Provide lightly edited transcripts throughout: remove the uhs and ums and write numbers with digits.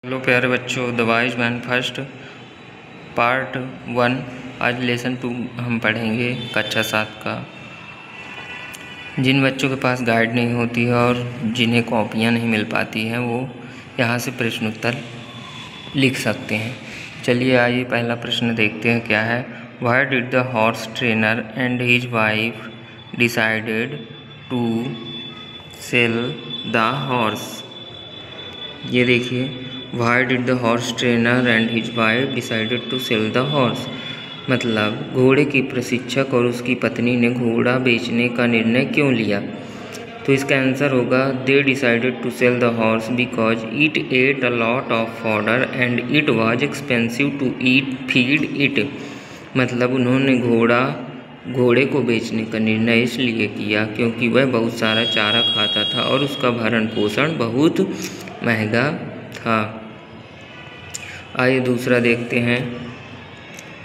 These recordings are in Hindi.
हेलो प्यारे बच्चों, the wise man first part 1। आज लेसन 2 हम पढ़ेंगे कक्षा 7 का। जिन बच्चों के पास गाइड नहीं होती है और जिन्हें कॉपियाँ नहीं मिल पाती हैं वो यहाँ से प्रश्न उत्तर लिख सकते हैं। चलिए आइए पहला प्रश्न देखते हैं क्या है। Why did the horse trainer and his wife decided to sell the horse. ये देखिए, why did the horse trainer and his wife decided to sell the horse, मतलब घोड़े की प्रशिक्षक और उसकी पत्नी ने घोड़ा बेचने का निर्णय क्यों लिया। तो इसका आंसर होगा they decided to sell the horse because it ate a lot of fodder and it was expensive to feed it, मतलब उन्होंने घोड़े को बेचने का निर्णय इसलिए किया क्योंकि वह बहुत सारा चारा खाता था और उसका भरण पोषण बहुत महंगा था। आइए दूसरा देखते हैं।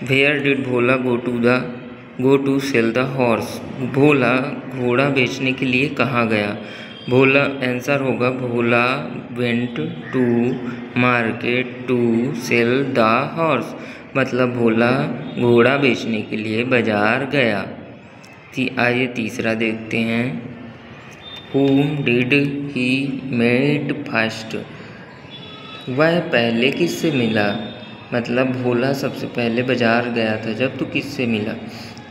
Where did Bhola go to sell the horse, Bhola घोड़ा बेचने के लिए कहाँ गया। भोला आंसर होगा Bhola went to market to sell the horse, मतलब भोला घोड़ा बेचने के लिए बाजार गया। आइए तीसरा देखते हैं। Whom did he meet first, वह पहले किससे मिला, मतलब भोला सबसे पहले बाजार गया था जब तो किससे मिला।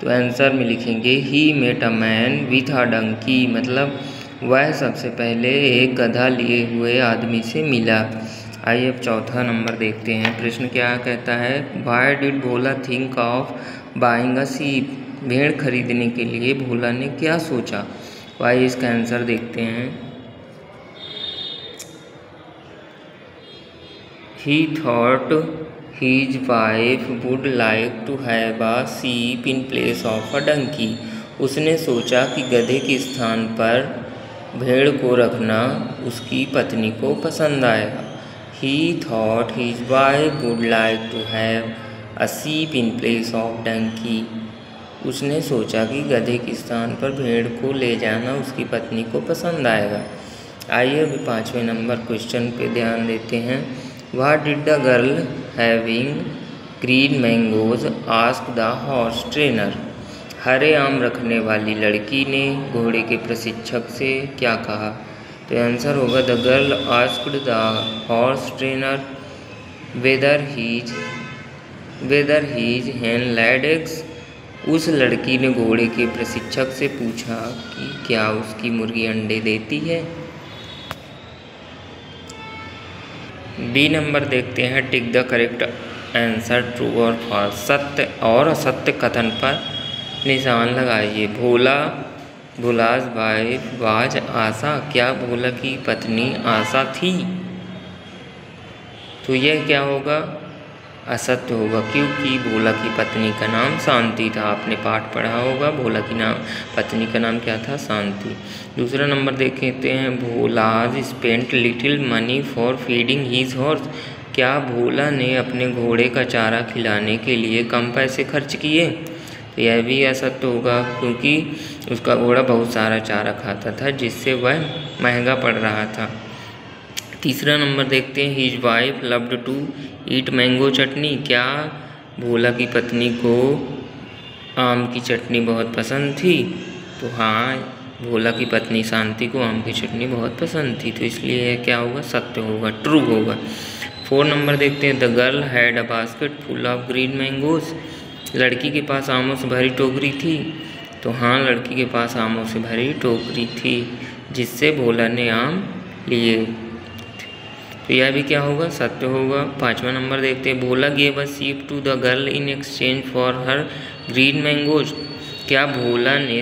तो आंसर में लिखेंगे he met a man with a donkey, मतलब वह सबसे पहले एक गधा लिए हुए आदमी से मिला। आइए अब चौथा नंबर देखते हैं। प्रश्न क्या कहता है। Why did Bhola think of buying a sheep, भेड़ खरीदने के लिए भोला ने क्या सोचा। आइए इसका आंसर देखते हैं। He thought his wife would like to have a sheep in place of a donkey, उसने सोचा कि गधे के स्थान पर भेड़ को रखना उसकी पत्नी को पसंद आएगा। He thought his wife would like to have a sheep in place of donkey, उसने सोचा कि गधे के स्थान पर भेड़ को ले जाना उसकी पत्नी को पसंद आएगा। आइए अभी 5वें नंबर क्वेश्चन पे ध्यान देते हैं। What did the girl having green mangoes ask the horse trainer, हरे आम रखने वाली लड़की ने घोड़े के प्रशिक्षक से क्या कहा। तो आंसर होगा the girl asked the horse trainer whether his hen laid eggs, उस लड़की ने घोड़े के प्रशिक्षक से पूछा कि क्या उसकी मुर्गी अंडे देती है। बी नंबर देखते हैं। Tick the correct answer true और फॉल्स, सत्य और असत्य कथन पर निशान लगाइए। भोलाज वाइफ वाज आशा, क्या भोला की पत्नी आशा थी। तो यह क्या होगा, असत्य होगा, क्योंकि भोला की पत्नी का नाम शांति था। आपने पाठ पढ़ा होगा, भोला की पत्नी का नाम क्या था, शांति। दूसरा नंबर देखते हैं। Bhola's spent little money for feeding his horse, क्या भोला ने अपने घोड़े का चारा खिलाने के लिए कम पैसे खर्च किए। तो यह भी असत्य होगा, क्योंकि उसका घोड़ा बहुत सारा चारा खाता था जिससे वह महंगा पड़ रहा था। तीसरा नंबर देखते हैं। His wife loved to eat mango chutney, क्या भोला की पत्नी को आम की चटनी बहुत पसंद थी। तो हाँ, भोला की पत्नी शांति को आम की चटनी बहुत पसंद थी, तो इसलिए यह क्या होगा, सत्य होगा, ट्रू होगा। 4 नंबर देखते हैं। The girl had a basket full of green mangoes, लड़की के पास आमों से भरी टोकरी थी। तो हाँ, लड़की के पास आमों से भरी टोकरी थी जिससे भोला ने आम लिए। तो यह भी क्या होगा, सत्य होगा। 5वां नंबर देखते हैं। Bhola gave a sheep to the girl in exchange for her green mangoes, क्या भोला ने